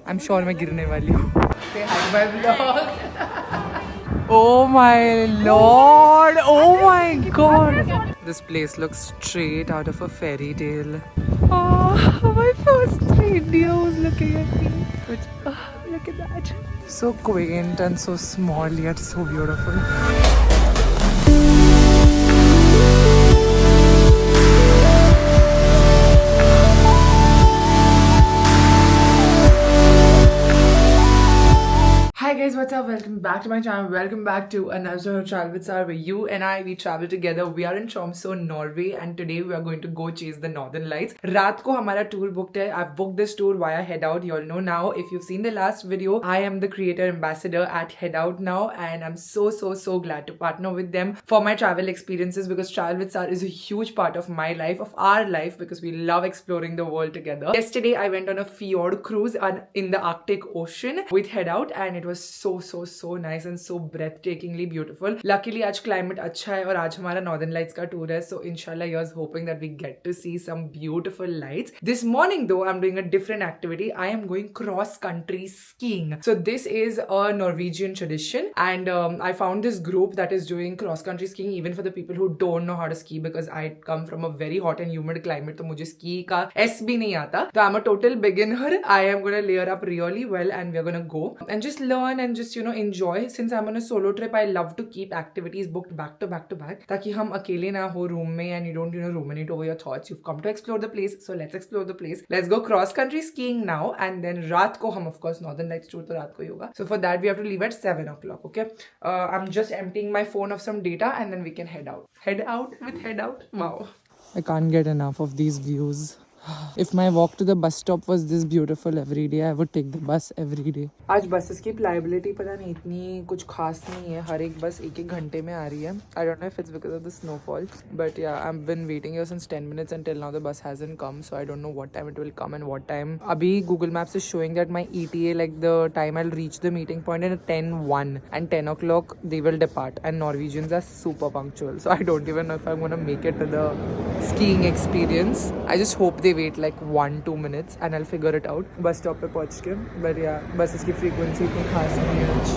I'm sure मैं गिरने वाली हूँ. Say hi to my vlog. Oh my lord! Oh my god! This place looks straight out of a fairy tale. Oh, my first reindeer was looking at me. Look at that. So quaint and so small yet so beautiful. Hi guys, what's up? Welcome back to my channel. Welcome back to another episode of Travel with Sar, where you and I, we travel together. We are in Tromsø, Norway, and today we are going to go chase the Northern Lights. रात को हमारा tour booked है. I've booked this tour via Head Out. You all know now. If you've seen the last video, I am the creator ambassador at Head Out now, and I'm so glad to partner with them for my travel experiences, because Travel with Sar is a huge part of my life, of our life, because we love exploring the world together. Yesterday, I went on a fjord cruise in the Arctic Ocean with Head Out, and it was so nice and so breathtakingly beautiful. Luckily आज climate अच्छा है और आज हमारा Northern Lights का tour है, so inshallah here's hoping that we get to see some beautiful lights. This morning though, I'm doing a different activity. I am going cross country skiing. So this is a Norwegian tradition, and I found this group that is doing cross country skiing even for the people who don't know how to ski, because I come from a very hot and humid climate, तो मुझे ski का S भी नहीं आता. So I'm a total beginner. I am gonna layer up really well, and we're gonna go and just learn and just enjoy. Since I'm on a solo trip, I love to keep activities booked back to back ताकि हम अकेले ना हो room में and you don't ruminate over your thoughts. You've come to explore the place, so let's explore the place. Let's go cross country skiing now, and then रात को हम of course Northern Lights tour तो रात को ही होगा. So for that we have to leave at 7 o'clock. Okay, I'm just emptying my phone of some data, and then we can head out. Head out with Head Out. Wow, I can't get enough of these views. If my walk to the bus stop was this beautiful every day, I would take the bus every day. आज buses की pliability पता नहीं इतनी कुछ खास नहीं है. हर एक बस एक घंटे में आ रही है. I don't know if it's because of the snowfall, but yeah, I've been waiting here since 10 minutes until now the bus hasn't come, so I don't know what time it will come and what time. अभी Google Maps is showing that my ETA, like the time I'll reach the meeting point, at 10:01, and 10 o'clock they will depart, and Norwegians are super punctual, so I don't even know if I'm gonna make it to the skiing experience. I just hope they wait like 1-2 minutes and I'll figure it out. Bus stop पे पहुँच के, but yeah, buses की frequency इतनी खास नहीं है आज.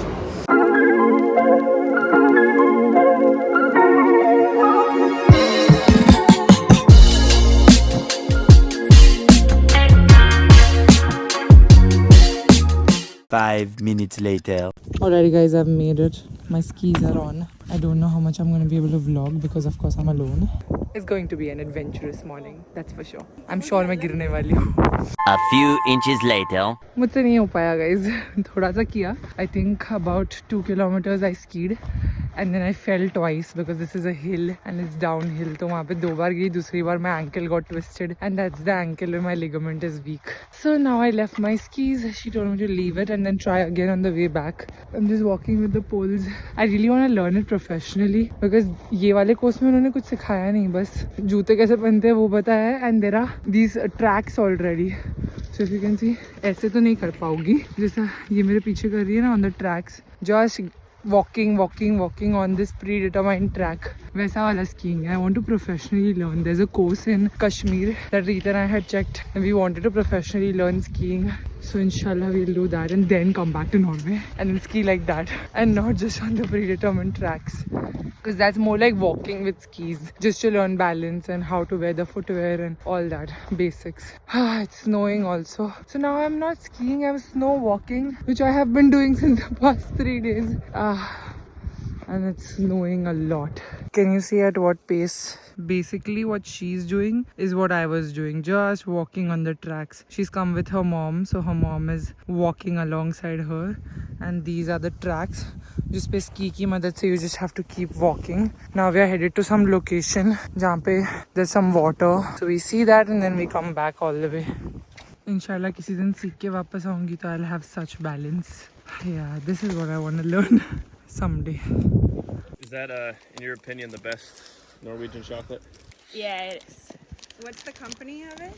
5 minutes later. Alrighty guys, I've made it. My skis are on. I don't know how much I'm going to be able to vlog because of course I'm alone. It's going to be an adventurous morning, that's for sure. I'm sure मैं गिरने वाली हूँ. A few inches later. मुझसे नहीं हो पाया guys. थोड़ा सा किया. I think about 2 kilometers I skied. And then I fell twice because this is a hill and it's downhill. तो वहाँ पे 2 बार गई, दूसरी बार my ankle got twisted, and that's the ankle where my ligament is weak. So now I left my skis. She told me to leave it and then try again on the way back. I'm just walking with the poles. I really want to learn it professionally because ये वाले course में उन्होंने कुछ सिखाया नहीं, बस जूते कैसे पहनते हैं वो बताया है, and there are these tracks already. So if you can see, ऐसे तो नहीं कर पाओगी जैसा ये मेरे पीछे कर रही है ना on the tracks. Just walking on this predetermined track. वैसा वाला skiing. I want to professionally learn. There's a course in Kashmir that Rita and I had checked, and we wanted to professionally learn skiing. So inshallah we'll do that and then come back to Norway and then ski like that, and not just on the predetermined tracks, because that's more like walking with skis, just to learn balance and how to wear the footwear and all that basics. It's snowing also, so now I'm not skiing, I'm snow walking, which I have been doing since the past 3 days. And it's snowing a lot. Can you see at what pace? Basically what she's doing is what I was doing, just walking on the tracks. She's come with her mom, so her mom is walking alongside her, and these are the tracks जिस पे ski की मदद से you just have to keep walking. Now we are headed to some location जहाँ पे there's some water, so we see that and then we come back all the way. इंशाल्लाह किसी दिन सीख के वापस आऊँगी तो I'll have such balance. Yeah, this is what I want to learn someday. Is that, in your opinion, the best Norwegian chocolate? Yeah, it is. What's the company of it?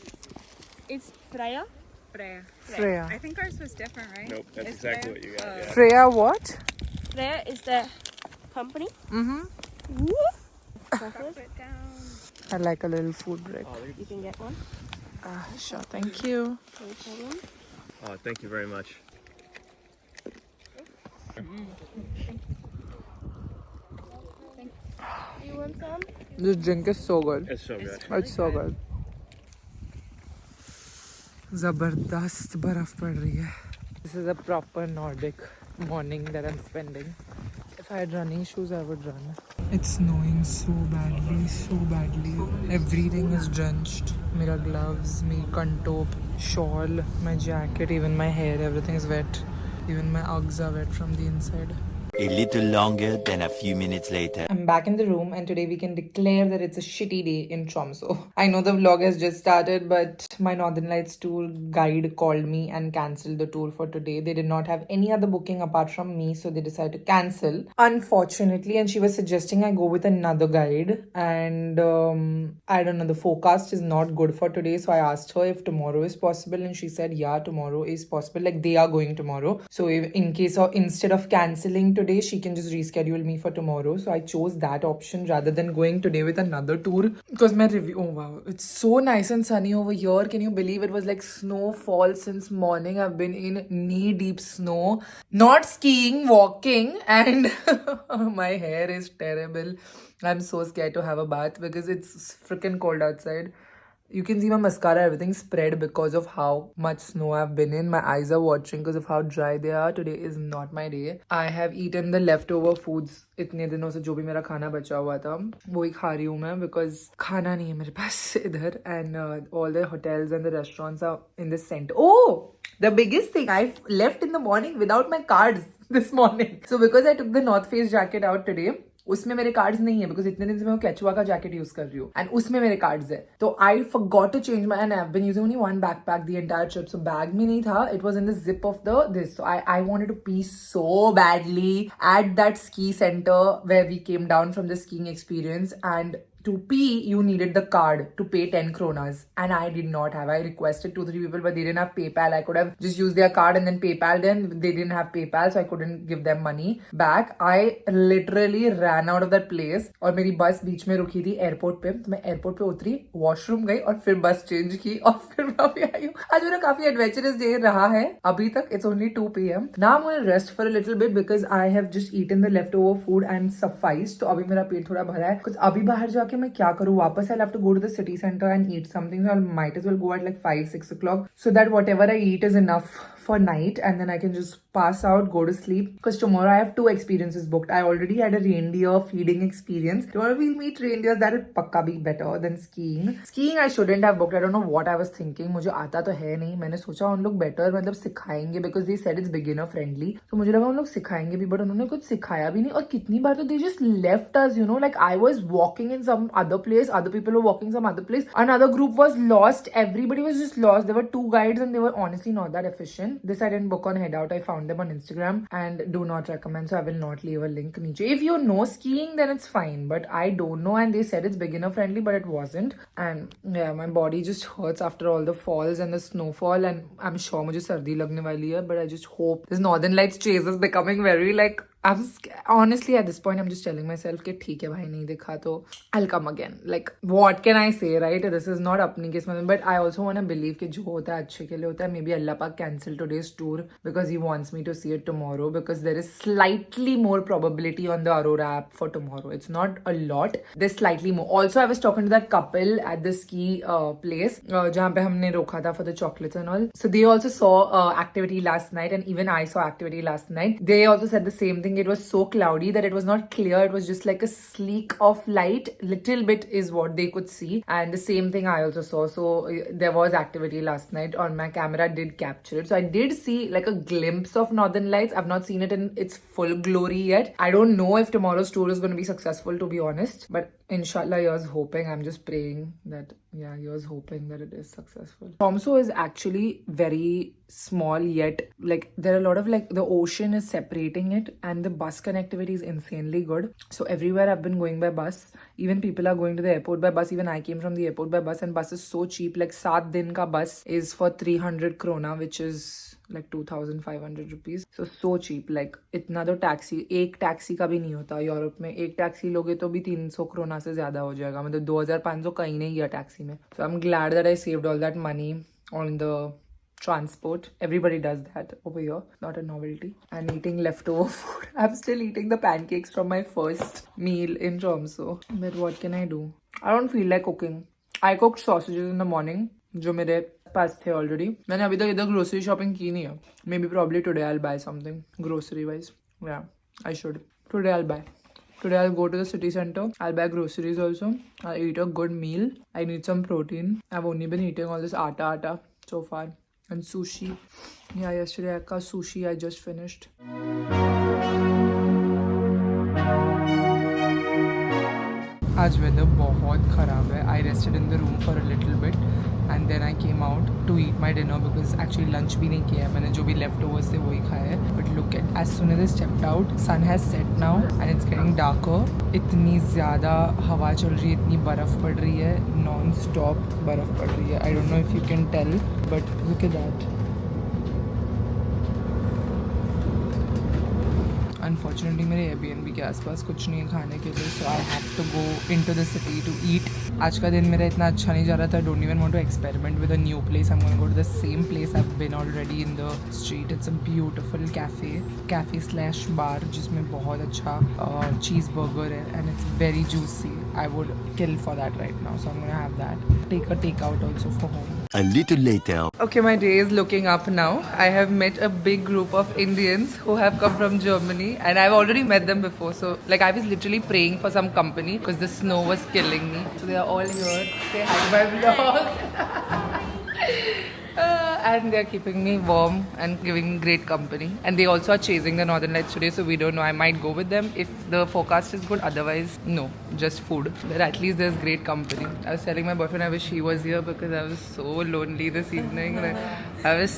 It's Freya. Freya. I think ours was different, right? Nope, that's It's exactly Freya? what you got, yeah. Freya what? Freya is the company. Mm-hmm. Chocolate down. I like a little food break. You can get one. Sure, thank you. No problem. Oh, thank you very much. You want some? This drink is so good. It's so good. It's so good. जबरदस्त बर्फ पड़ रही है. This is a proper Nordic morning that I'm spending. If I had running shoes, I would run. It's snowing so badly, so badly. Everything is drenched. मेरा gloves, मेरी कंटोप, shawl, my jacket, even my hair, everything is wet. Even my Uggs are wet from the inside. A little longer than a few minutes later. I'm back in the room and today we can declare that it's a shitty day in Tromso. I know the vlog has just started, but my Northern Lights tour guide called me and cancelled the tour for today. They did not have any other booking apart from me, so they decided to cancel. Unfortunately, and she was suggesting I go with another guide, and I don't know, the forecast is not good for today, so I asked her if tomorrow is possible and she said yeah, tomorrow is possible, like they are going tomorrow. So if, in case of instead of cancelling today, she can just reschedule me for tomorrow. So I chose that option rather than going today with another tour because my review, oh wow, it's so nice and sunny over here. Can you believe it was like snowfall since morning? I've been in knee deep snow, not skiing, walking, and my hair is terrible. I'm so scared to have a bath because it's freaking cold outside. You can see my mascara, everything spread because of how much snow I've been in. My eyes are watering because of how dry they are. Today is not my day. I have eaten the leftover foods. इतने दिनों से जो भी मेरा खाना बचा हुआ था वो ही खा रही हूँ मैं because खाना नहीं है मेरे पास इधर. And all the hotels and the restaurants are in the center. Oh! The biggest thing, I left in the morning without my cards this morning. So because I took the North Face jacket out today, उसमें मेरे cards नहीं है because इतने दिन से मैं कैचुआ का jacket use कर रही हूँ एंड उसमें मेरे कार्ड्स है. तो I forgot to change my and I have been using only one backpack the entire trip. So bag में नहीं था, it was in the zip of the this. So I wanted to pee so badly at that ski centre where we came down from the skiing experience. And to pee, you needed the card to pay 10 kronas. And I did not have. I requested 2-3 people, but they didn't have PayPal. I could have just used their card and then PayPal them. They didn't have PayPal, so I couldn't give them money back. I literally ran out of that place. और मेरी बस बीच में रुकी थी airport पे. तो मैं airport पे उतरी, वॉशरूम गई और फिर बस चेंज की और फिर वापस आई हूँ. आज मेरा काफी एडवेंचरस डे रहा है. अभी तक it's only 2 PM. Now I'm gonna rest for a little bit because I have just eaten the leftover food and sufficed. तो अभी मेरा पेट थोड़ा भरा है. Because अभी बाहर जाके मैं क्या करूँ वापस. I'll have to go to the city center and eat something, so I might as well go at like 5-6 o'clock so that whatever I eat is enough for night and then I can just pass out, go to sleep. Because tomorrow I have 2 experiences booked. I already had a reindeer feeding experience. Tomorrow we'll meet reindeers. That'll pakka be better than skiing. Skiing I shouldn't have booked. I don't know what I was thinking. मुझे आता तो है नहीं. मैंने सोचा उन लोग better मतलब सिखाएंगे because they said it's beginner friendly. तो मुझे लगा उन लोग सिखाएंगे भी, but उन्होंने कुछ सिखाया भी नहीं. और कितनी बार तो they just left us, you know, like I was walking in some other place, other people were walking some other place, another group was lost, everybody was just lost. There were 2 guides and they were honestly not that efficient. This I didn't book on Head Out. I found them on Instagram and do not recommend, so I will not leave a link niche. If you know skiing then it's fine, but I don't know and they said it's beginner friendly but it wasn't. And yeah, my body just hurts after all the falls and the snowfall and I'm sure मुझे सर्दी लगने वाली है, but I just hope this Northern Lights chase is becoming very like honestly at this point I'm just telling myself कि ठीक है भाई नहीं दिखा तो I'll come again. Like what can I say, right? This is not अपनी किस्मत, but I also want to believe कि जो होता है अच्छे के लिए होता है. Maybe अल्लाह पाक cancel today's tour because he wants me to see it tomorrow because there is slightly more probability on the Aurora app for tomorrow. It's not a lot. There's slightly more. Also I was talking to that couple at the ski place जहाँ पे हमने रोका था for the chocolates and all. So they also saw activity last night and even I saw activity last night. They also said the same thing. It was so cloudy that it was not clear. It was just like a sleek of light. Little bit is what they could see. And the same thing I also saw. So there was activity last night. On my camera did capture it. So I did see like a glimpse of Northern Lights. I've not seen it in its full glory yet. I don't know if tomorrow's tour is going to be successful, to be honest. But inshallah, here's hoping. I'm just praying that, yeah, here's hoping that it is successful. Tromso is actually very small yet like there are a lot of like the ocean is separating it and the bus connectivity is insanely good. So everywhere I've been going by bus. Even people are going to the airport by bus. Even I came from the airport by bus and bus is so cheap. Like 7 दिन का bus is for 300 krona which is like 2,500 rupees. So cheap. Like इतना तो taxi एक taxi का भी नहीं होता Europe में. एक टैक्सी लोगे तो भी 300 krona से ज्यादा हो जाएगा. मतलब 2,500 कहीं नहीं गया टैक्सी में. So I'm glad that I saved all that money on the transport. Everybody does that over here, not a novelty. And eating leftover food. I'm still eating the pancakes from my first meal in Tromso. But what can I do? I don't feel like cooking. I cooked sausages in the morning, जो मेरे पास थे already. मैंने अभी तक इधर grocery shopping की नहीं है. Maybe probably today I'll buy something grocery wise. Yeah, I should. Today I'll buy. Today I'll go to the city center. I'll buy groceries also. I'll eat a good meal. I need some protein. I've only been eating all this atta so far. And sushi. Yeah, yesterday I got sushi. I just finished. आज weather बहुत ख़राब है. I rested in the room for a little bit and then I came out to eat my dinner because actually lunch भी नहीं किया है. मैंने जो भी leftovers थे वही खाया है. But look at, as soon as I stepped out, sun has set now and it's getting darker. इतनी ज़्यादा हवा चल रही है, इतनी बर्फ़ पड़ रही है, non-stop बर्फ़ पड़ रही है. I don't know if you can tell, but look at that. Unfortunately मेरे Airbnb के आसपास कुछ नहीं है खाने के लिए, so I have to go into the city to eat. आज का दिन मेरा इतना अच्छा नहीं जा रहा था. Don't even want to experiment with a new place. I am going to go to the same place I have been already in the street. It's a beautiful cafe slash bar जिसमें बहुत अच्छा cheese burger है and it's very juicy. I would kill for that right now, so I am gonna have that. Take a take out also for home. A little later. Okay, my day is looking up now. I have met a big group of Indians who have come from Germany and I've already met them before. So like I was literally praying for some company because the snow was killing me. So they are all here. Say hi to my vlog. And they're keeping me warm and giving me great company. And they also are chasing the Northern Lights today, so we don't know. I might go with them if the forecast is good. Otherwise, no, just food. But at least there's great company. I was telling my boyfriend I wish he was here because I was so lonely this evening. I was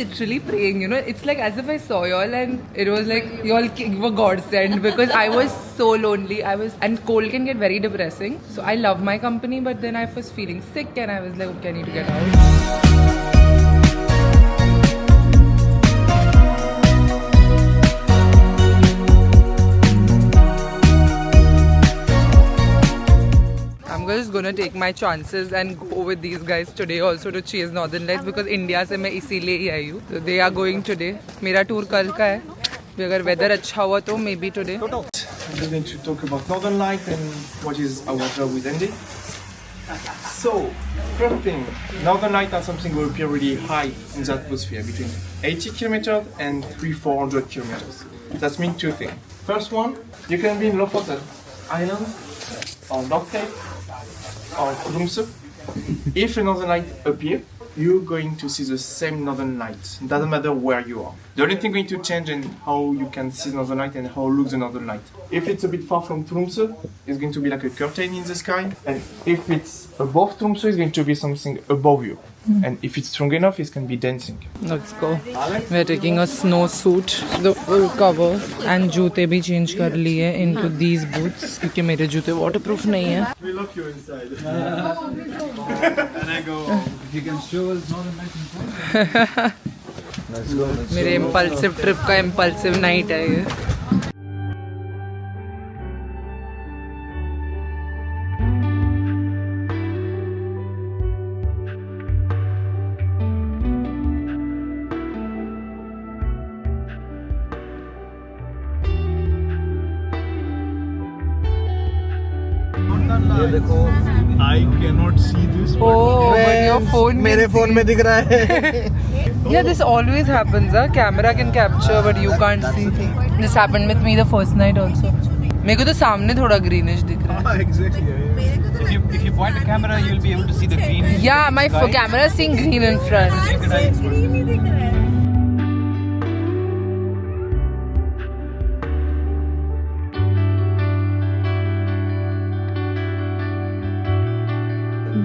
literally praying, you know. It's like as if I saw y'all and it was like y'all were godsend because I was so lonely. And cold can get very depressing. So I love my company, but then I was feeling sick and I was like, okay, I need to get out. just gonna take my chances and go with these guys today also to chase Northern Lights because India से मैं इसीलिए ही आई हूँ. So they are going today. मेरा tour कल का है. अगर weather अच्छा हुआ तो maybe today. We're going to talk about Northern Lights and what is our job with Andy. So, first thing, Northern Lights are something will appear really high in the atmosphere between 80 kilometers and 300-400 kilometers. That means two things. First one, you can be in Lofoten Island or North Cape or Tromsø. If a Northern Light appear, you're going to see the same Northern Lights. It doesn't matter where you are. The only thing going to change in how you can see Northern Light and how looks the Northern Light. If it's a bit far from Tromsø, it's going to be like a curtain in the sky. And if it's above Tromsø, it's going to be something above you. And if it's strong enough, it can be dancing. Let's go. We're taking a snowsuit, the full cover, and जूते भी change कर लिए into these boots क्योंकि मेरे जूते waterproof नहीं है. We lock you inside. And I go, if you can show us Northern Lights inside. Let's go. मेरे impulsive trip का impulsive night है ये. I cannot see this. Oh, but your phone मेरे phone में दिख रहा है. Yeah, this always happens. Camera can capture, but you can't see. This happened with me the first night also. मेरे को तो सामने थोड़ा greenish दिख रहा है. Exactly. If you point the camera, you'll be able to see the green. Yeah, my camera is seeing green in front.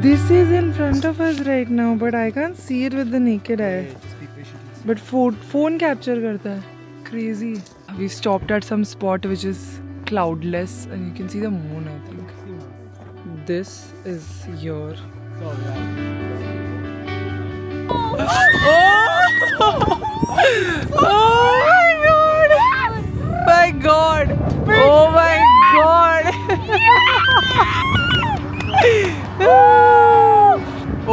This is in front of us right now, but I can't see it with the naked eye. But phone capture करता है. Crazy. We stopped at some spot which is cloudless and you can see the moon, I think. This is your. My God! Oh my God!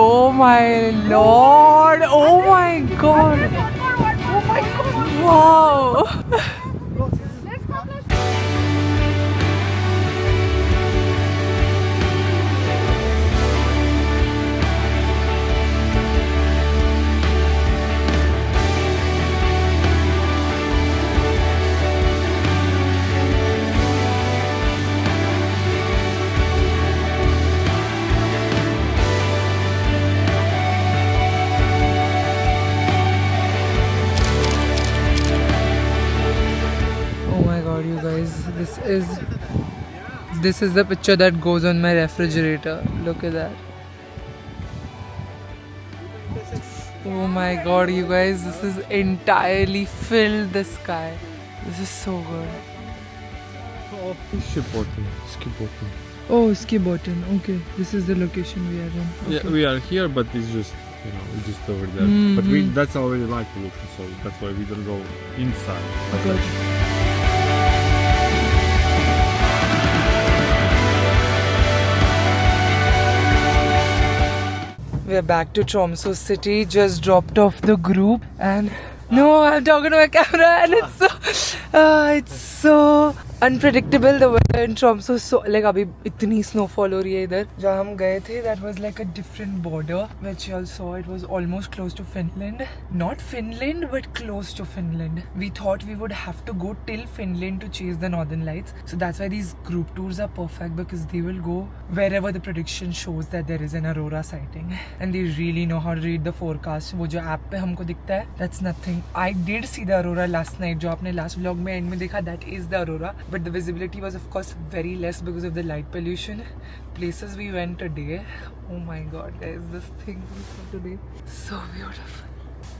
Oh my Lord! Oh my This is the picture that goes on my refrigerator. Look at that. Oh my god, you guys, this is entirely filled the sky. This is so good. Oh, Skibottom. Okay, this is the location we are in. Okay. Yeah, we are here, but it's just, you know, it's just over there. But that's our really like to look, so that's why we don't go inside. Good. We are back to Tromso city. Just dropped off the group, and no, I'm talking to my camera, and it's so unpredictable. The weather in Tromso, so like अभी इतनी snowfall हो रही है इधर. जहाँ हम गए थे, that was like a different border, which you all saw. It was almost close to Finland. Not Finland, but close to Finland. We thought we would have to go till Finland to chase the northern lights. So that's why these group tours are perfect, because they will go wherever the prediction shows that there is an aurora sighting, and they really know how to read the forecast. वो जो app पे हमको दिखता है, that's nothing. I did see the aurora last night. जो आपने last vlog में end में देखा, that is the aurora. But the visibility was of course very less because of the light pollution. Places we went today, oh my god guys, this thing we saw today, so beautiful.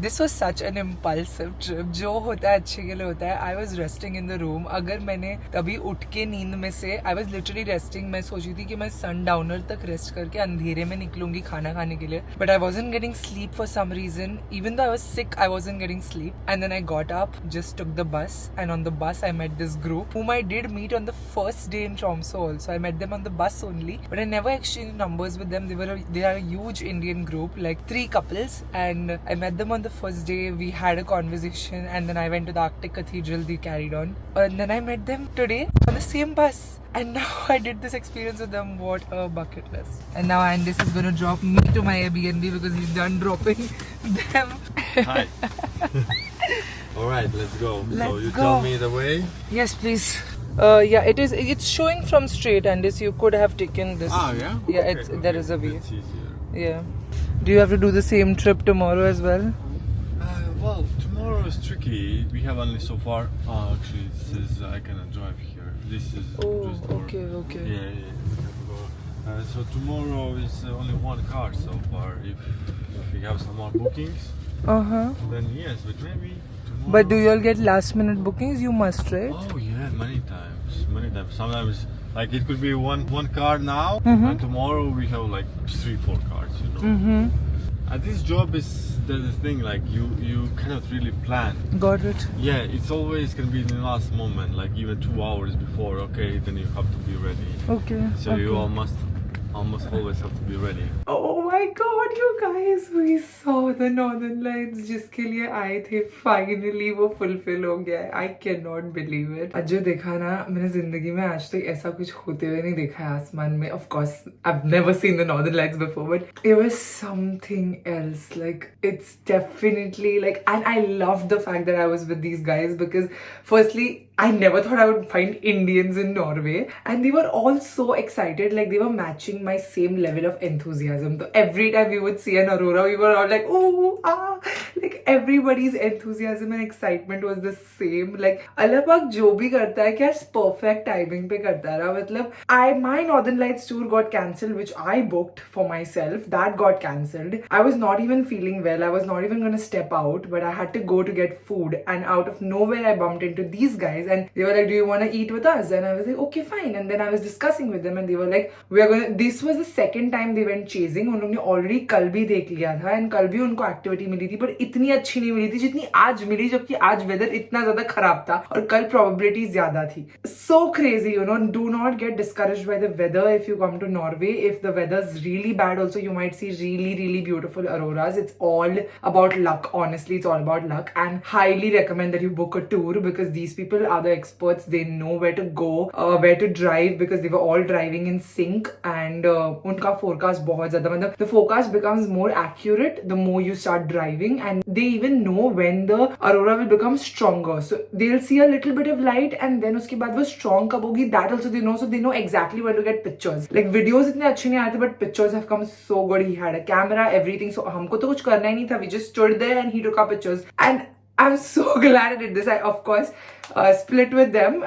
This was such an impulsive trip. जो होता है अच्छे के लिए होता है. I was resting in the room. अगर मैंने तभी उठ के नींद में से I was literally resting. मैं सोची थी कि मैं sundowner तक रेस्ट करके अंधेरे में निकलूंगी खाना खाने के लिए. But I wasn't getting sleep for some reason. Even though I was sick, I wasn't getting sleep. And then I got up, just took the bus, and on the bus I met this group whom I did meet on the first day in Tromso also. I met them on the bus only, but I never exchanged numbers with them. They are a huge Indian group, like 3 couples, and I met them on the first day. We had a conversation, and then I went to the Arctic Cathedral. They carried on, and then I met them today on the same bus, and now I did this experience with them. What a bucket list. And now Andis is going to drop me to my Airbnb because he's done dropping them. Hi. Alright, let's go. So Let's you go. tell me the way? Yes, please. Yeah, it's showing from straight, Andis. You could have taken this. Ah, yeah? Yeah, Okay, there is a way. It's easier. Yeah. Do you have to do the same trip tomorrow as well? Well, tomorrow is tricky. We have only so far. Actually, it says I cannot drive here. This is Oh, just for- okay. Yeah, yeah. We have to go. So tomorrow is only one car so far. If we have some more bookings, then yes, but maybe tomorrow. But do you all get last minute bookings? You must, right? Oh yeah, many times. Sometimes like it could be one car now, and tomorrow we have like 3-4 cars. You know. This job is there's a thing like you cannot really plan. Got it. Yeah, it's always gonna be in the last moment, like even 2 hours before. Okay, then you have to be ready. Okay. So you almost always have to be ready. Oh my god, you guys, we saw the northern lights जिसके लिए आए थे. Finally वो fulfill हो गया है. I cannot believe it. आज जो देखा ना, मैंने जिंदगी में आज तक ऐसा कुछ होते हुए नहीं देखा है आसमान में. Of course, I've never seen the northern lights before, but it was something else. Like, it's definitely like, and I loved the fact that I was with these guys because firstly, I never thought I would find Indians in Norway, and they were all so excited. Like, they were matching my same level of enthusiasm. So every time we would see an aurora, we were all like, oh, ah. Like, everybody's enthusiasm and excitement was the same. Like, Allah Pak jo bhi karta hai, क्या perfect timing पे करता रहा. मतलब, my Northern Lights tour got cancelled, which I booked for myself. That got cancelled. I was not even feeling well. I was not even going to step out, but I had to go to get food. And out of nowhere, I bumped into these guys, and they were like, do you want to eat with us? And I was like, okay, fine. And then I was discussing with them, and they were like, we are going to, this was the second time they went chasing. उन्होंने already कल भी देख लिया था, and कल भी उनको activity मिली थी, but इतनी अच्छी नहीं मिली थी जितनी आज मिली, जबकि आज weather इतना ज़्यादा खराब था और कल probability ज़्यादा थी. So crazy, you know. Do not get discouraged by the weather if you come to Norway. If the weather's really bad also, you might see really, really beautiful auroras. It's all about luck. Honestly, it's all about luck, and highly recommend that you book a tour because these people are the experts. They know where to go, where to drive, because they were all driving in sync, and उनका forecast बहुत ज़्यादा, मतलब the forecast becomes more accurate the more you start driving, and they even know when the aurora will become stronger. So they'll see a little bit of light, and then उसके बाद वो strong कब होगी, that also they know. So they know exactly when to get pictures. Like, videos इतने अच्छे नहीं आए थे, but pictures have come so good. He had a camera, everything. So हमको तो कुछ करना ही नहीं था. We just stood there and he took our pictures. And I'm so glad I did this. I of course split with them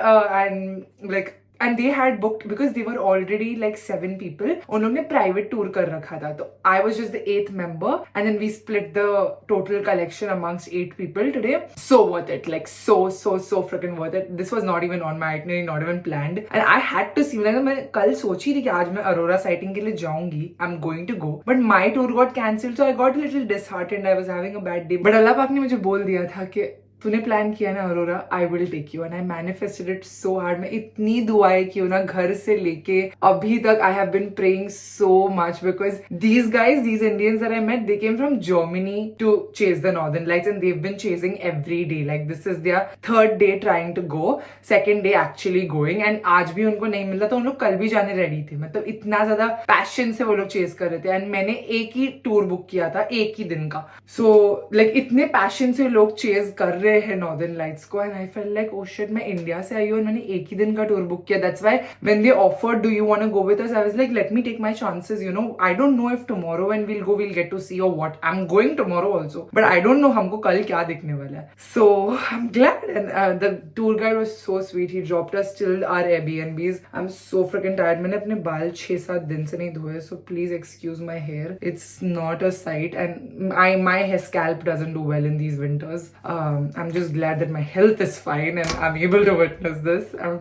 and they had booked because they were already like 7 people. उन लोग ने private tour कर रखा था, तो I was just the 8th member and then we split the total collection amongst 8 people today. So worth it, like so freaking worth it. This was not even on my itinerary, not even planned, and I had to see. मैं कल सोची थी कि आज मैं Arora sighting के लिए जाऊंगी. I'm going to go, but my tour got cancelled, so I got a little disheartened. I was having a bad day, but अल्लाह पाक ने मुझे बोल दिया था कि तूने प्लान किया ना aurora, I will take you, and I manifested it so hard. मैं इतनी दुआएं की हूँ ना घर से लेके अभी तक. I have been praying so much because these guys, these Indians that I met, they came from Germany to chase the Northern Lights and they've been chasing every day. Like this is their 3rd day trying to go, 2nd day actually going, and आज भी उनको नहीं मिला तो उन लोग कल भी जाने रेडी थे. मतलब इतना ज्यादा पैशन से वो लोग चेस कर रहे थे, एंड मैंने एक ही टूर बुक किया था, एक ही दिन का. सो लाइक इतने पैशन से लोग चेस कर रहे है नॉर्दर्न लाइट्स को, and I felt like oh shit, मैं इंडिया से आई हूँ और मैंने एक ही दिन का टूर बुक किया. That's why when they offered do you want to go with us, I was like let me take my chances, you know. I don't know if tomorrow when we'll go we'll get to see or what. I am going tomorrow also, but I don't know हमको कल क्या दिखने वाला है. So I am glad, and the tour guide was so sweet. He dropped us till our Airbnbs. I am so freaking tired. मैंने अपने बाल 6-7 दिन से नहीं धोए, so please excuse my hair. It's not a sight, and my hair scalp doesn't do well in these winters. I'm just glad that my health is fine and I'm able to witness this. Oh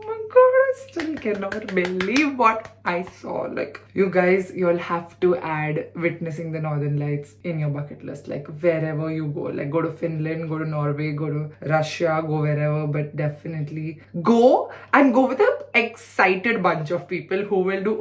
my god, I still cannot believe what I saw. Like, you guys, you'll have to add witnessing the Northern Lights in your bucket list. Like, wherever you go, like go to Finland, go to Norway, go to Russia, go wherever, but definitely go, and go with an excited bunch of people who will do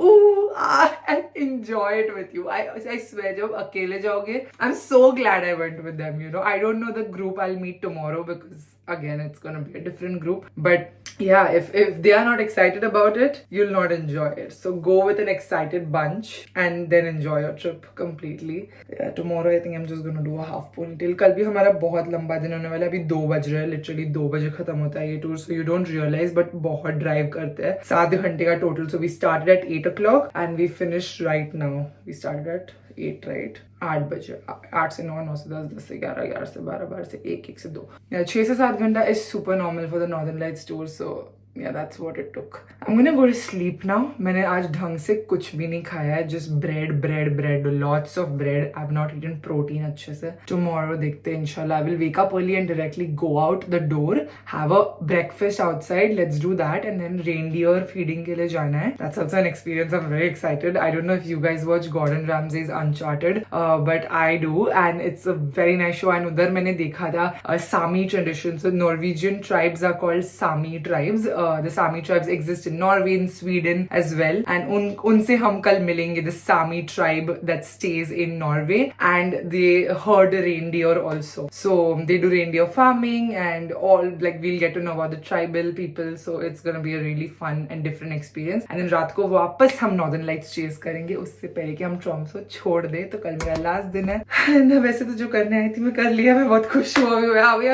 and enjoy it with you. I swear, जब अकेले जाओगे, I'm so glad I went with them, you know. I don't know the group I'll meet tomorrow because again it's gonna be a different group, but yeah, if they are not excited about it, you'll not enjoy it. So go with an excited bunch and then enjoy your trip completely. Yeah, tomorrow I think I'm just gonna do a half ponytail. कल भी हमारा बहुत लंबा दिन होने वाला है. अभी 2 बज रहे हैं, literally 2 बजे खत्म होता है ये tour, so you don't realize, but बहुत ड्राइव करते हैं. 7 घंटे का total. So we started at 8 o'clock and we finished right now. We started at 8, right? 8 बजे, 8 से 9, 9 से 10, 10 से 11, 11 से 12, 12 से 1, 1 से 2. 6 से 7 घंटा is super normal for the Northern Lights tour, so yeah, that's what it took. I'm gonna go to sleep now. मैंने आज ढंग से कुछ भी नहीं खाया है, just bread, lots of bread. I've not eaten protein अच्छे से. Tomorrow देखते हैं इंशाल्लाह. I will wake up early and directly go out the door, have a breakfast outside. Let's do that, and then reindeer feeding के लिए जाना है. That's also an experience. I'm very excited. I don't know if you guys watch Gordon Ramsay's Uncharted, but I do, and it's a very nice show. And उधर मैंने देखा था Sami tradition. So Norwegian tribes are called Sami tribes. The Sami tribes exist in Norway and Sweden as well, and उनसे हम कल मिलेंगे. The Sami tribe that stays in Norway, and they herd reindeer also. So they do reindeer farming and all. Like, we'll get to know about the tribal people. So it's gonna be a really fun and different experience. And then रात को वापस हम Northern Lights chase करेंगे, उससे पहले कि हम Tromsø छोड़ दे. तो कल मेरा लास्ट दिन है. वैसे तो जो करने आई थी मैं कर लिया. मैं बहुत खुश हुआ.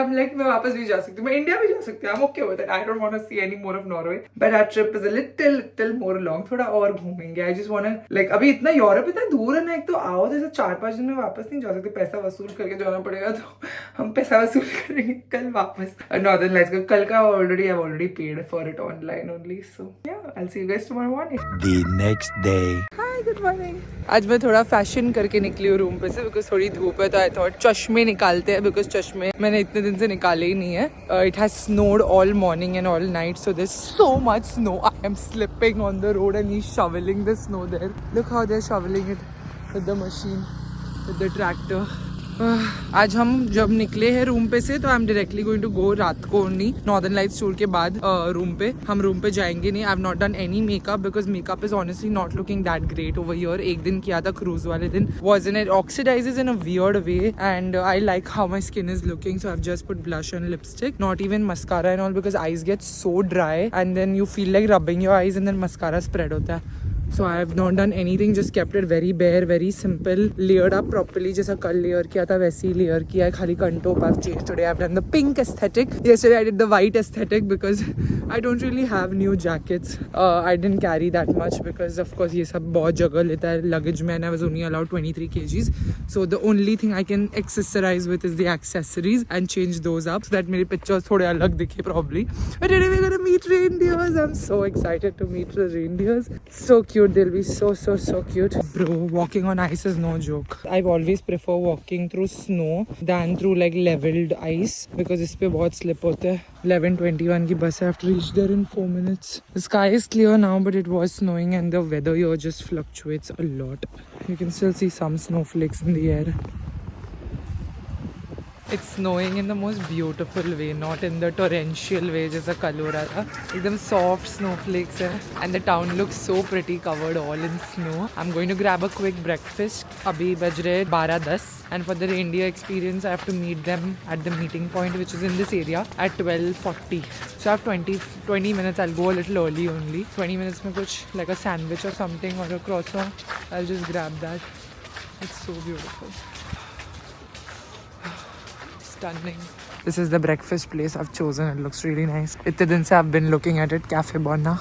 I'm like, मैं वापस भी जा सकती हूँ, मैं इंडिया भी जा सकती हूँ. I'm okay with it. I don't want to see any more of Norway, but our trip is a little more long. थोड़ा और घूमेंगे. I just want to, like, अभी इतना यूरोप इतना दूर है ना. एक तो आओ तो ऐसे 4-5 दिन में वापस नहीं जा सकते. पैसा वसूल करके जाना पड़ेगा, तो हम पैसा वसूल करेंगे कल वापस. Northern Lights का कल का I've already paid for it online only. So yeah, I'll see you guys tomorrow morning. The next day. Hi, good morning. आज मैं थोड़ा फैशन करके निकली हूँ रूम पे से, बिकॉज थोड़ी धूप है, तो आई थॉट चश्मे निकालते हैं, बिकॉज चश्मे मैंने इतने दिन से निकाले ही नहीं है. It has snowed all morning and all night, so there so much snow. I am slipping on the road and he's shoveling the snow there. Look how they're shoveling it with the machine, with the tractor. आज हम जब निकले हैं room पे से, तो I am directly going to go रात को ओनली नॉर्दर्न लाइट्स टूर के बाद रूम पे. हम रूम पे जाएंगे नहीं. I have not done any makeup because makeup is honestly not looking that great over here. एक दिन किया था क्रूज वाले दिन. Was in it oxidises in a weird way, and I like how my skin is looking. So I have just put blush and lipstick, not even mascara and all, because eyes get so dry and then you feel like rubbing your eyes and then mascara spread होता है. So I have not done anything, just kept it very bare, very simple, layered up properly. जैसा कल layer किया था वैसे ही layer किया है. खाली कंटो I've changed today. I've done the pink aesthetic. Yesterday I did the white aesthetic because I don't really have new jackets. I didn't carry that much because of course ये सब बहुत जगह लेता है luggage में, and I was only allowed 23 kgs. So the only thing I can accessorize with is the accessories and change those up so that मेरी pictures थोड़े अलग दिखे probably. But today we're gonna meet reindeers. I'm so excited to meet the reindeers. So cute. They'll be so cute. Bro, walking on ice is no joke. I've always prefer walking through snow than through like leveled ice because इस पे बहुत slip होते हैं. 11:21 की bus. I have to reach there in 4 minutes. The sky is clear now, but it was snowing and the weather here just fluctuates a lot. You can still see some snowflakes in the air. It's snowing in the most beautiful way, not in the torrential way जैसा कल हो रहा था. एकदम soft snowflakes है, and the town looks so pretty covered all in snow. I'm going to grab a quick breakfast. अभी बज रहे 12:10, and for the reindeer experience I have to meet them at the meeting point which is in this area at 12:40. So I have 20 minutes. I'll go a little early only. 20 minutes में कुछ like a sandwich or something or a croissant. I'll just grab that. It's so beautiful. Stunning. This is the breakfast place I've chosen. It looks really nice. इतने दिन से I've been looking at it. Cafe Bona.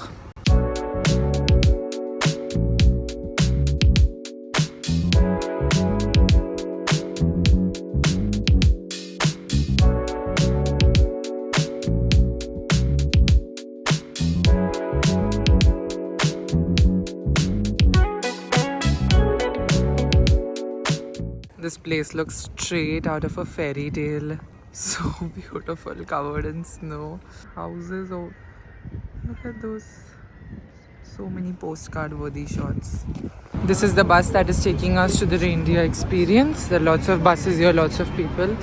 This place looks straight out of a fairy tale. So beautiful, covered in snow. Houses, oh, look at those. So many postcard worthy shots. This is the bus that is taking us to the reindeer experience. There are lots of buses here, lots of people.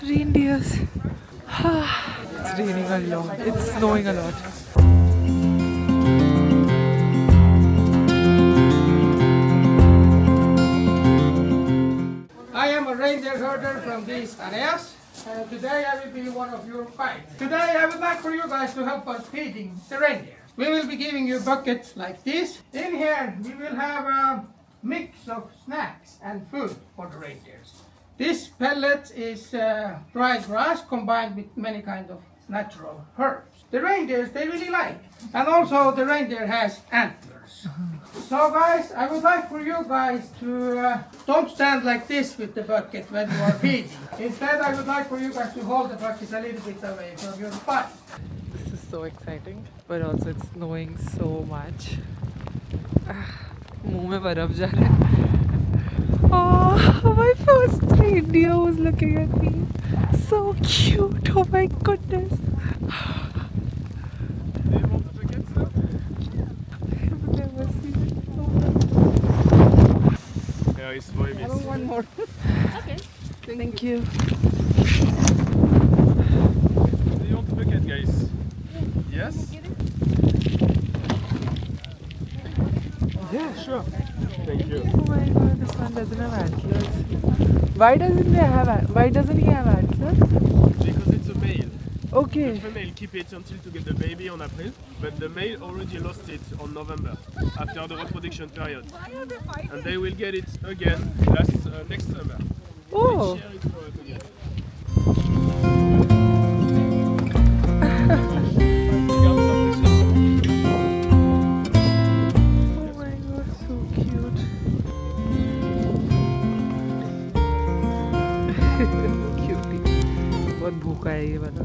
Reindeers. It's raining a lot. It's snowing a lot. I am a reindeer herder from these areas. Today I will be one of your guides. Today I would like for you guys to help us feeding the reindeer. We will be giving you buckets like this. In here we will have a mix of snacks and food for the reindeers. This pellet is dried grass combined with many kind of natural herbs. The reindeers, they really like. And also the reindeer has antlers. So guys, I would like for you guys to don't stand like this with the bucket when you are feeding. Instead, I would like for you guys to hold the bucket a little bit away from your body. This is so exciting, but also it's snowing so much. मुंह में बर्फ जा रहा है. Oh, my first reindeer was looking at me. So cute. Oh my goodness. Ja, ist voll I want one more. Okay. Thank you. Do you want the bucket, guys? Yes? Yeah, sure. Thank you. Oh my god, this one doesn't have antlers. Why doesn't he have antlers? Because it's a male. Okay. The female keep it until to get the baby on April, but the male already lost it on November after the reproduction period. And they will get it again next summer. Oh. They share it for it again. Oh my god, so cute. Cutie. बहुत भूखा है ये वाला.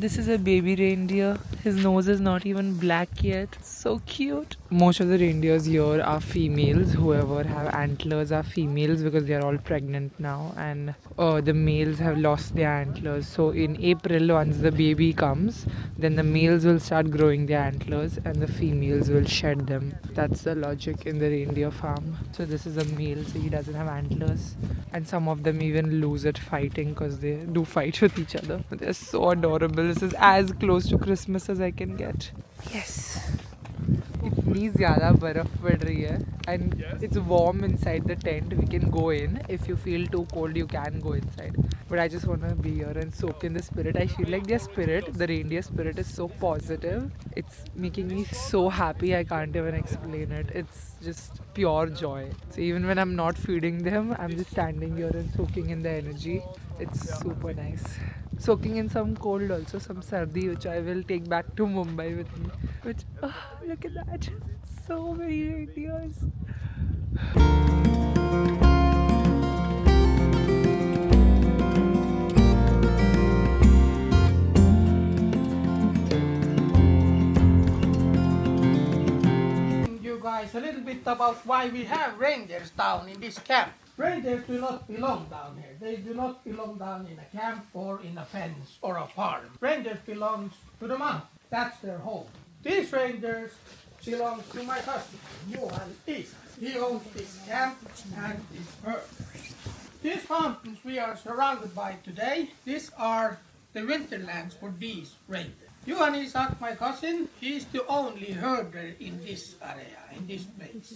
This is a baby reindeer. His nose is not even black yet. So cute. Most of the reindeers here are females. Whoever have antlers are females because they are all pregnant now, and the males have lost their antlers. So in April, once the baby comes, then the males will start growing their antlers and the females will shed them. That's the logic in the reindeer farm. So this is a male, so he doesn't have antlers, and some of them even lose it fighting because they do fight with each other. They're so adorable. This is as close to Christmas as I can get. Yes. इतनी ज़्यादा बर्फ पड़ रही है and it's warm inside the tent. We can go in. If you feel too cold, you can go inside. But I just want to be here and soak in the spirit. I feel like their spirit, the reindeer spirit, is so positive. It's making me so happy. I can't even explain it. It's just pure joy. So even when I'm not feeding them, I'm just standing here and soaking in the energy. It's super nice. Soaking in some cold also, some sardi, which I will take back to Mumbai with me. Which, look at that. So many reindeers. You guys a little bit about why we have reindeers down in this camp. Reindeers do not belong down here. They do not belong down in a camp or in a fence or a farm. Reindeers belong to the mountain. That's their home. These reindeers belong to my cousin, Johan Isak. He owns this camp and this herd. These mountains we are surrounded by today, these are the winterlands for these reindeer. Johan Isak, my cousin, he is the only herder in this area, in this place.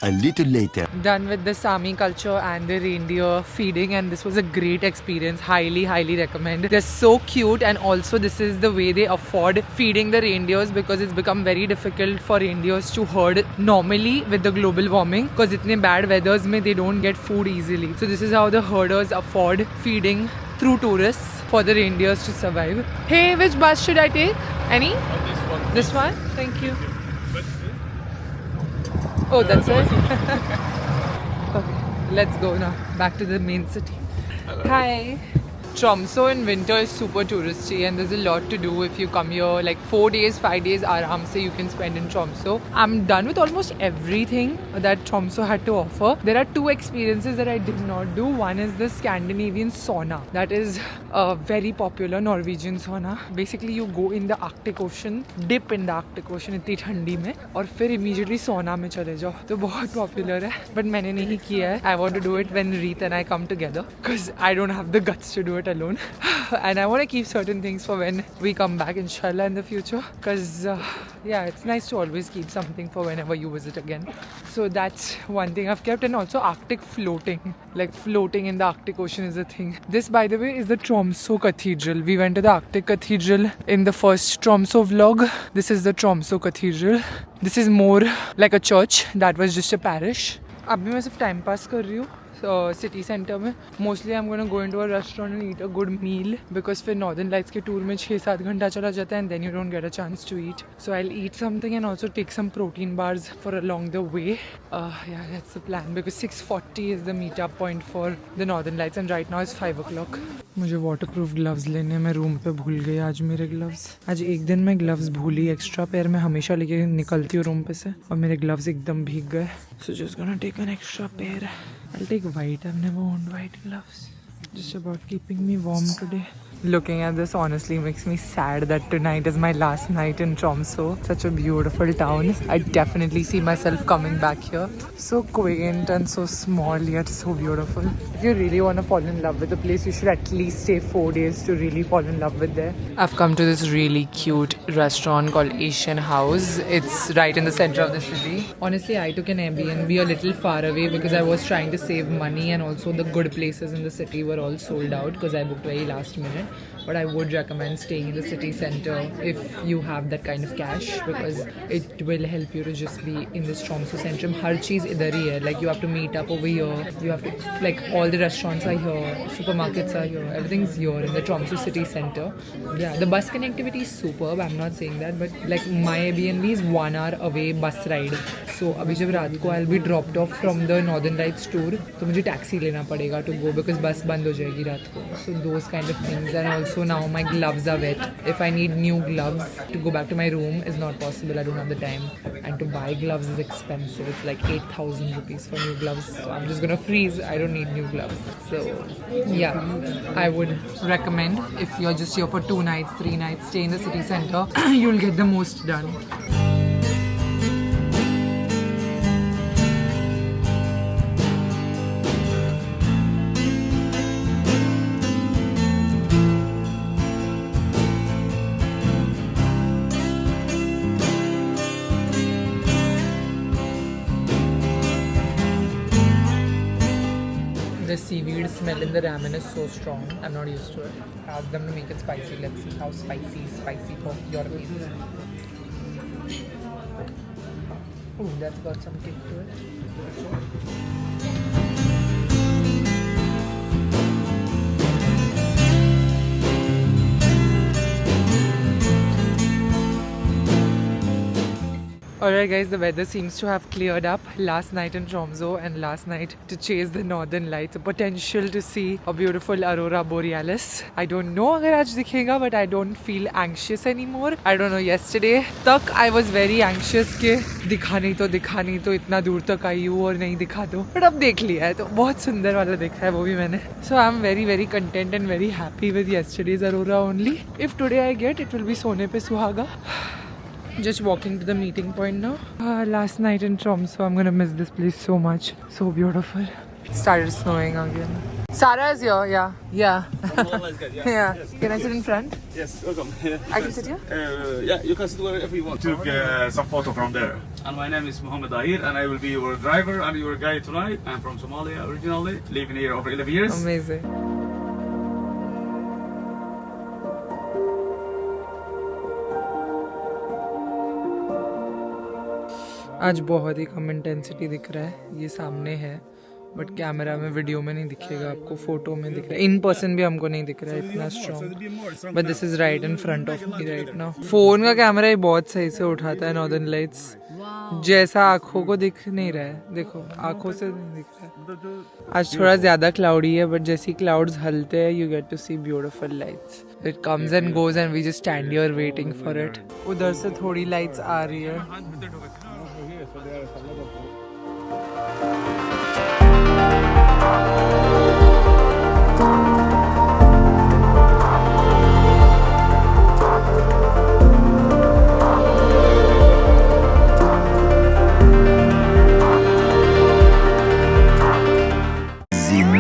A little later. Done with the Sami culture and the reindeer feeding, and this was a great experience. Highly recommend. They're so cute, and also this is the way they afford feeding the reindeers because it's become very difficult for reindeers to herd normally with the global warming because itne bad weathers mein they don't get food easily. So this is how the herders afford feeding through tourists for the reindeers to survive. Hey, which bus should I take? Any? This one. This one? Thank you. Oh, that's it? Okay, let's go now. Back to the main city. Hi. Tromso in winter is super touristy and there's a lot to do if you come here. Like 4 days, 5 days aram se you can spend in Tromso. I'm done with almost everything that Tromso had to offer. There are two experiences that I did not do. One is the Scandinavian sauna. That is a very popular Norwegian sauna. Basically you go in the Arctic Ocean, dip in the Arctic Ocean इतनी ठंडी में और फिर immediately sauna में चले जाओ. तो बहुत popular है. But मैंने नहीं किया है. I want to do it when Reet and I come together because I don't have the guts to do it alone. And I want to keep certain things for when we come back inshallah in the future because yeah, it's nice to always keep something for whenever you visit again. So that's one thing I've kept. And also Arctic floating, like floating in the Arctic Ocean is a thing. This, by the way, is the Tromso Cathedral. We went to the Arctic Cathedral in the first Tromso vlog. This is the Tromso Cathedral. This is more like a church. That was just a parish. अभी मैं सिर्फ time pass कर रही हूँ city centre में. Mostly I am gonna go into a restaurant and eat a good meal because फिर northern lights के tour में 6-7 घंटा चला जाता है and then you don't get a chance to eat. So I will eat something and also take some protein bars for along the way. या that's the plan because 6:40 is the meet up point for the northern lights and right now is 5 o'clock. मुझे water proof gloves लेने मैं room पे भूल गई आज मेरे gloves. आज एक दिन मैं ग्लव्स भूली. एक्स्ट्रा पेयर मैं हमेशा लेके निकलती हूँ रूम पे से और मेरे ग्लव्स एकदम भीग गए. So just gonna take an extra pair. I'll take white. I've never owned white gloves. Just about keeping me warm today. Looking at this honestly makes me sad that tonight is my last night in Tromso. Such a beautiful town. I definitely see myself coming back here. So quaint and so small yet so beautiful. If you really want to fall in love with a place, you should at least stay 4 days to really fall in love with there. I've come to this really cute restaurant called Asian House. It's right in the center of the city. Honestly, I took an Airbnb a little far away because I was trying to save money and also the good places in the city were all sold out because I booked very last minute. है, but I would recommend staying in the city center if you have that kind of cash, because it will help you to just be in this Tromso centrum. हर चीज़ इधर ही है, like you have to meet up over here, you have to, like all the restaurants are here, supermarkets are here, everything's here in the Tromso city center. Yeah, the bus connectivity is superb, I'm not saying that, but like my Airbnb is 1 hour away bus ride. So अभी जब रात को I'll be dropped off from the Northern Lights tour, तो मुझे taxi लेना पड़ेगा to go because बस बंद हो जाएगी रात को. So those kind of things. And also now my gloves are wet. If I need new gloves to go back to my room is not possible. I don't have the time. And to buy gloves is expensive. It's like 8,000 rupees for new gloves. So I'm just gonna freeze. I don't need new gloves. So yeah, I would recommend if you're just here for 2 nights, 3 nights, stay in the city center. You'll get the most done. The seaweed smell in the ramen is so strong. I'm not used to it. Ask them to make it spicy. Let's see how spicy is spicy for Europeans. Oh, that's got some kick to it. Alright guys, the weather seems to have cleared up last night in Tromso and last night to chase the northern lights. A potential to see a beautiful Aurora Borealis. I don't know अगर आज दिखेगा, but I don't feel anxious anymore. I don't know, yesterday तक I was very anxious कि दिखा नहीं तो इतना दूर तक आई हूँ और नहीं दिखा दो. But अब देख लिया है तो बहुत सुंदर वाला देखा है वो भी मैंने. So I'm very very content and very happy with yesterday's Aurora only. If today I get, it will be सोने पे सुहागा. Just walking to the meeting point now. Last night in Tromso, I'm gonna miss this place so much. So beautiful. Started snowing again. Sarah is here, yeah. Yeah. Yeah. Can I sit in front? Yes, welcome. I can sit here? Yeah, you can sit wherever you want. Took some photo from there. And my name is Mohammed Dahir, and I will be your driver and your guide tonight. I'm from Somalia originally, living here over 11 years. Amazing. आज बहुत ही कम intensity दिख रहा है. ये सामने है but camera में video में नहीं दिखेगा आपको, फोटो में दिख रहा है. इन पर्सन भी हमको नहीं दिख रहा है इतना strong, but this is right in front of me right now. Phone का कैमरा ही बहुत सही से उठाता है नॉर्दर्न लाइट्स, जैसा आंखों को दिख नहीं रहा है. देखो आंखों से नहीं दिख रहा है. आज थोड़ा ज्यादा क्लाउडी है बट जैसे क्लाउड्स हलते हैं you get to see beautiful lights. It comes and goes and we just stand here waiting for it. उधर से थोड़ी लाइट्स आ रही है.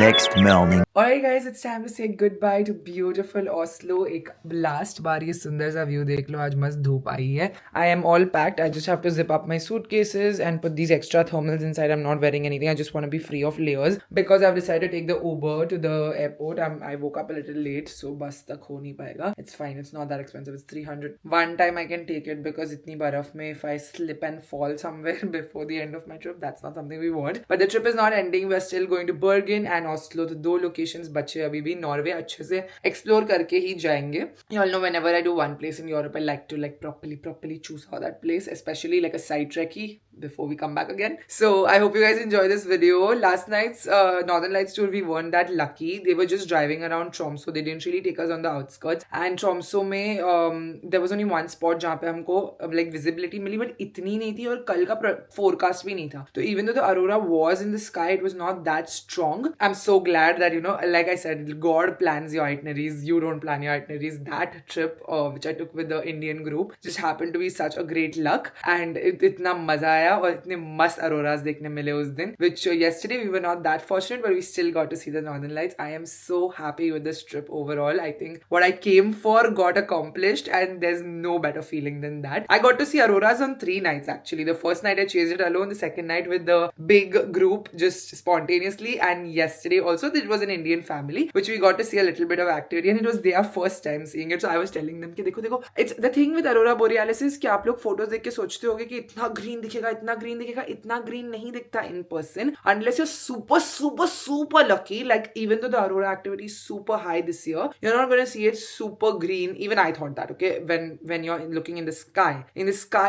Next morning. Alright guys, it's time to say goodbye to beautiful Oslo. एक last बार ये सुंदर सा view देख लो. आज मस्त धूप आई है. I am all packed. I just have to zip up my suitcases and put these extra thermals inside. I'm not wearing anything. I just want to be free of layers because I've decided to take the Uber to the airport. I woke up a little late, so bus तक हो नहीं पाएगा. It's fine. It's not that expensive. It's 300. One time I can take it because इतनी बर्फ में if I slip and fall somewhere before the end of my trip, that's not something we want. But the trip is not ending. We're still going to Bergen and Oslo. तो 2 locations बचे अभी भी. Norway अच्छे से explore करके ही जाएंगे. You all know whenever I do one place in Europe, I like to like properly choose out that place, especially like a side trekkie before we come back again. So I hope you guys enjoy this video. Last night's Northern Lights tour, we weren't that lucky. They were just driving around Tromso. They didn't really take us on the outskirts. And Tromso में there was only one spot जहाँ पे हमको like visibility milli, but इतनी नहीं थी और कल का forecast भी नहीं था. तो even though the aurora was in the sky, it was not that strong. I'm so glad that, you know, like I said, God plans your itineraries. You don't plan your itineraries. That trip which I took with the Indian group just happened to be such a great luck. And इतना मजा आया आया और इतने मस्त auroras देखने मिले उस दिन, which yesterday we were not that fortunate, but we still got to see the northern lights. I am so happy with this trip overall. I think what I came for got accomplished, and there's no better feeling than that. I got to see auroras on 3 nights actually. The first night I chased it alone, the second night with the big group just spontaneously, and yesterday also it was an Indian family, which we got to see a little bit of activity, and it was their first time seeing it. So I was telling them कि देखो it's the thing with aurora borealis is कि आप लोग photos देख के सोचते होगे कि इतना green दिखेगा, इतना green दिखेगा, इतना green नहीं दिखता in person unless you're super lucky. Like even though the aurora activity is super high this year, you're not going to see it super green. Even I thought that, okay, when you're looking in the sky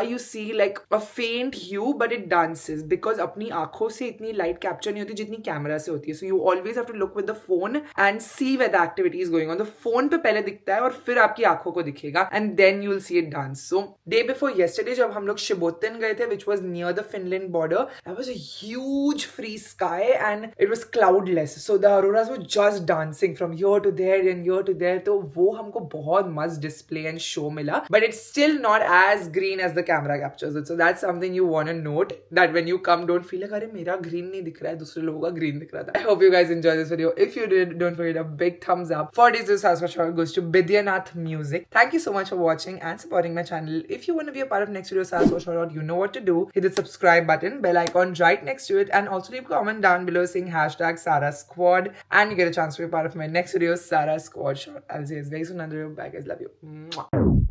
you see like a faint hue, but it dances because अपनी आंखों से इतनी light capture नहीं होती जितनी camera से होती है. So you always have to look with the phone and see where the activity is going on. The phone पे पहले दिखता है और फिर आपकी आंखों को दिखेगा, and then you'll see it dance. So day before yesterday जब हम लोग शिबोतन गए थे, which was near the Finland border, that was a huge free sky and it was cloudless. So the auroras were just dancing from here to there and here to there. तो वो हमको बहुत मस्त display and show मिला, but it's still not as green as the camera captures it. So that's something you want to note, that when you come, don't feel like अरे मेरा green नहीं दिख रहा है, दूसरे लोगों का green दिख रहा था. I hope you guys enjoyed this video. If you did, don't forget a big thumbs up. For this Sasquatch goes to Bidyanath Music. Thank you so much for watching and supporting my channel. If you want to be a part of next video Sasquatch, you know what to do. Hit the subscribe button, bell icon right next to it, and also leave a comment down below saying hashtag Sara Squad, and you get a chance to be a part of my next video Sara Squad shot. I'll see you guys very soon. Bye guys, love you. Mwah.